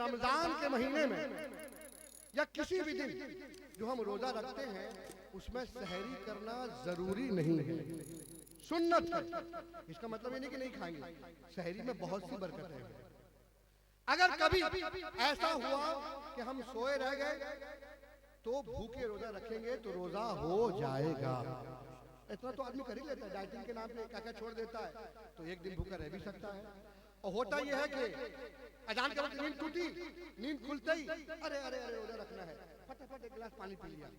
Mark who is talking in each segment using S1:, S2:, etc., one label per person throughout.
S1: रमजान के महीने में या किसी भी दिन जो हम रोजा रखते हैं उसमें सहरी करना जरूरी नहीं है, सुन्नत है। इसका मतलब ये नहीं कि नहीं खाएंगे, सहरी में बहुत सी बरकतें हैं। अगर कभी ऐसा हुआ कि हम सोए रह गए तो भूखे रोजा रखेंगे तो रोजा हो जाएगा। इतना तो आदमी कर ही लेता है, डाइटिंग के नाम पे क्या क्या छोड़ देता है, तो एक दिन भूखा रह भी सकता है। और होता यह है कि अजान के वक्त नींद टूटी, नींद खुलते ही अरे अरे अरे रोजा रखना है, फटाफट एक गिलास पानी पी लिया।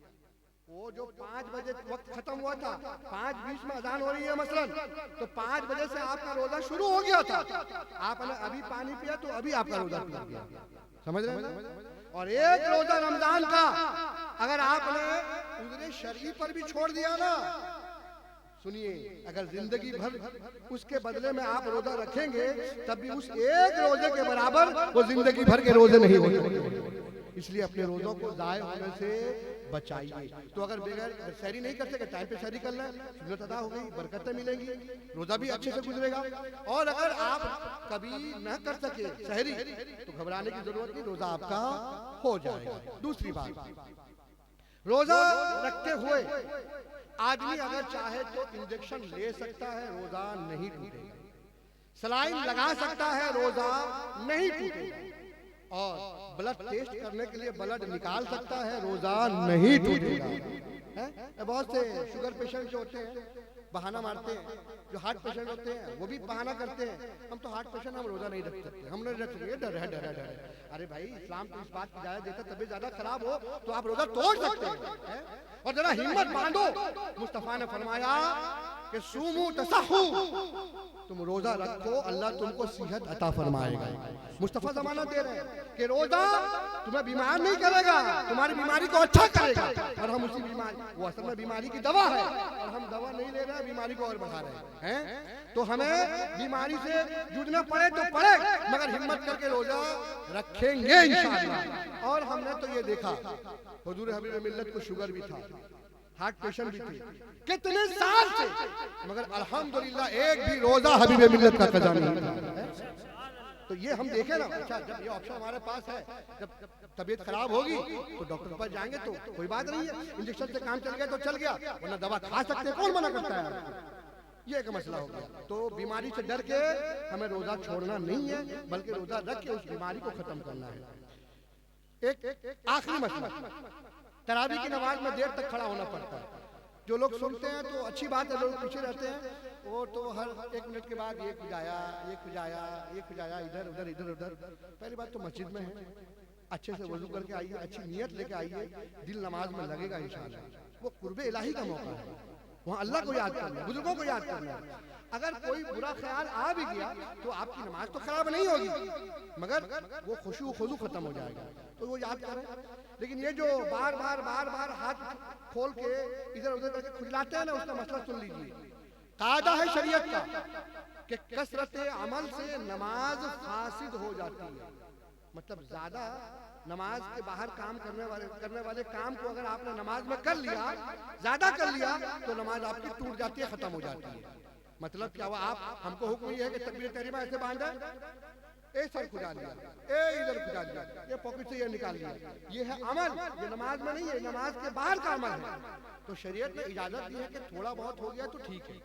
S1: वो जो 5 बजे वक्त खत्म हुआ था, 5:20 में अजान हो रही है मसलन, तो 5 बजे से आपका रोजा शुरू हो गया था, आपने अभी पानी पिया तो अभी आपका रोजा टूट गया। समझ रहे हैं? और एक रोजा रमजान का अगर आपने उजरे शरई पर भी छोड़ दिया ना, सुनिए, अगर जिंदगी भर उसके बदले में आप रोजा रखेंगे तब भी उस एक रोजे के बराबर वो जिंदगी भर के रोजे नहीं होंगे। इसलिए अपने रोजों को जाय होने से बचाइए। तो अगर बगैर सहरी नहीं कर सके, टाइम पे सहरी कर लें, सुन्नत अदा हो गई, बरकतें मिलेंगी, रोजा भी अच्छे से गुजरेगा। और अगर आप कभी न कर सके सहरी तो घबराने की जरूरत नहीं, रोजा आपका हो जाएगा। दूसरी बात, रोजा रखते हुए आदमी अगर चाहे तो इंजेक्शन ले सकता है, रोजा नहीं टूटेगा। सलाइन लगा सकता है, रोजा नहीं टूटेगा। और ब्लड टेस्ट करने के लिए ब्लड निकाल सकता है, रोजा नहीं टूटेगा। बहुत से शुगर पेशेंट जो होते हैं बहाना मारते हैं, जो हार्ट पेशेंट होते हैं वो भी बहाना करते हैं, हम तो हार्ट पेशेंट, हम रोजा नहीं रख सकते, हम नहीं रख सकते, डर है डर है डर है। अरे भाई, इस्लाम तो इस बात की इजाजत देता है, तबीयत ज्यादा खराब हो तो आप रोजा तोड़ सकते हैं। और जरा हिम्मत बांधो, मुस्तफा ने फरमाया कि सूमू तसहू, तुम रोजा रखो, अल्लाह तुमको सेहत अता फरमाएगा। मुस्तफा जमानत दे रहे हैं कि रोजा तुम्हें बीमार नहीं करेगा, तुम्हारी बीमारी को अच्छा करेगा। और हम उसी बीमारी, वो असल में बीमारी की दवा है, और हम दवा नहीं ले रहे हैं, बीमारी को और बढ़ा रहे हैं। तो हमें बीमारी से जूझना पड़े तो पड़े, मगर हिम्मत करके रोजा रखेंगे इंशाअल्लाह। और हमने तो ये देखा, हुजूर हबीब मिल्लत को शुगर भी था, हार्ट पेशेंट भी थे, कितने साल से, मगर अल्हम्दुलिल्लाह एक भी रोजा हबीब मिल्लत का कज़ा नहीं था। तो ये हम देखे ना, अच्छा जब ये ऑप्शन हमारे पास है, जब तबीयत खराब होगी तो डॉक्टर के पास जाएंगे तो कोई बात नहीं है, इंजेक्शन से काम चल गया तो चल गया, वरना दवा खा सकते हैं, कौन मना करता है आपको? ये एक मसला हो गया। तो बीमारी से डर के हमें रोजा छोड़ना नहीं है, बल्कि रोजा रख के उस बीमारी को खत्म करना है। एक आखिरी मसला, तरावी की नमाज में देर तक खड़ा होना पड़ता है। जो लोग सुनते हैं तो अच्छी बात है, लोग पीछे रहते हैं, वो तो हर 1 मिनट के बाद ये खुजाया, ये खुजाया, ये खुजाया, इधर उधर इधर उधर। पहली बात तो मस्जिद में है, अच्छे से वजू करके आइए, अच्छी नियत लेके आइए, दिल नमाज में लगेगा इंशाअल्लाह। वो कुर्बे इलाही का मौका है, वहाँ अल्लाह को याद करना है, बुजुर्गों को याद करना है। अगर कोई बुरा ख्याल आ भी गया तो आपकी नमाज तो खराब नहीं होगी, मगर वो खुशू खुजू खत्म हो जाएगा, तो वो याद करें। लेकिन ये जो बार बार हाथ खोल के इधर उधर करके खुजलाते हैं ना, उसका मसला सुन लीजिए। कायदा है शरीयत का कि कसरत अमल से नमाज फासिद हो जाती है। मतलब ज्यादा नमाज के बाहर काम करने वाले काम को अगर आपने नमाज में कर लिया, ज्यादा कर लिया, तो नमाज आपकी टूट जाती है, खत्म हो जाती है। मतलब क्या हुआ, आप हमको हुक्म ये है कि तकबीर तहरीमा ऐसे बांधा, ए सर खुजा लिया, ए इधर खुजा लिया, ये पॉकेट से ये निकाल लिया, ये है अमल, ये नमाज में नहीं है, नमाज के बाहर का अमल है। तो शरीयत ने इजाजत दी है कि थोड़ा बहुत हो गया तो ठीक है,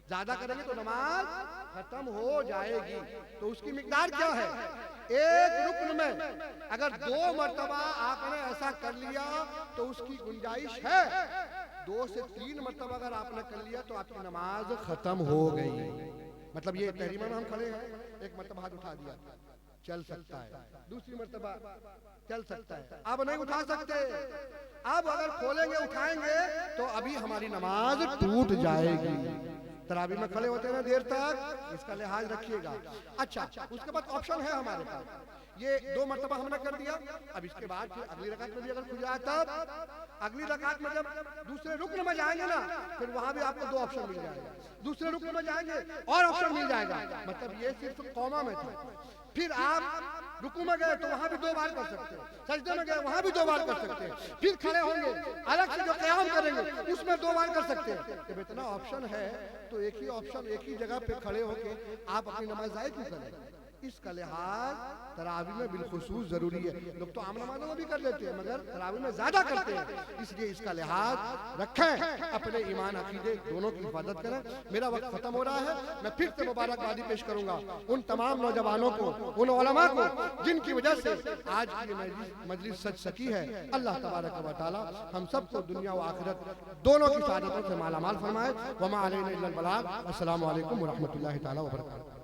S1: ज्यादा करेंगे तो नमाज खत्म हो जाएगी। तो उसकी मिकदार क्या है? एक रुक्न में अगर 2 मरतबा आपने ऐसा कर लिया तो उसकी गुंजाइश है, 2 से 3 मरतबा अगर आपने कर लिया तो आपकी नमाज खत्म हो गई। मतलब ये तहरीमा में हम खड़े हैं, एक मरतबा हाथ उठा दिया, चल सकता है, दूसरी मरतबा चल सकता है, अब नहीं उठा सकते, अब अगर खोलेंगे उठाएंगे तो अभी हमारी नमाज टूट जाएगी। तरावी में खड़े होते हैं ना देर तक, इसका लिहाज रखिएगा। अच्छा, उसके बाद ऑप्शन है हमारे पास, ये 2 मरतबा हमने कर दिया, अब इसके बाद फिर अगली रकात में भी अगर खुल जाए, तब अगली रकात में जब दूसरे रुक्न में जाएंगे ना, फिर वहां भी आपको 2 ऑप्शन मिल जाएगा, दूसरे रुक्न में जाएंगे और ऑप्शन मिल जाएगा। मतलब ये सिर्फ कौमा में था। फिर आप रुकू में गए तो वहां भी 2 बार कर सकते हैं, सजदे में गए वहां भी 2 बार कर सकते हैं, फिर खड़े होंगे अलग से जो क़याम करेंगे उसमें 2 बार कर सकते हैं। जब इतना ऑप्शन है तो एक ही ऑप्शन, एक ही जगह पे खड़े होके आप अपनी नमाज ज़ाया क्यों करें? इसका लिहाज तरावी में बिलखुसूस जरूरी है। लोग तो आम नमाजों में भी कर लेते हैं मगर तरावी में ज्यादा करते हैं, इसलिए इसका लिहाज रखें, अपने ईमान अकीदे दोनों की हिफाजत करें। मेरा वक्त खत्म हो रहा है, मैं फिर से मुबारकबादी पेश करूंगा उन तमाम नौजवानों को, उन उलमा को जिनकी वजह से आज की मजलिस सच सकी है। अल्लाह तबारक व तआला हम सबको दुनिया व आखिरत दोनों की सादतों से मालामाल फरमाए। वमा अलैना इल्लल बलाग। अस्सलामु अलैकुम व रहमतुल्लाहि तआला व बरकातहू।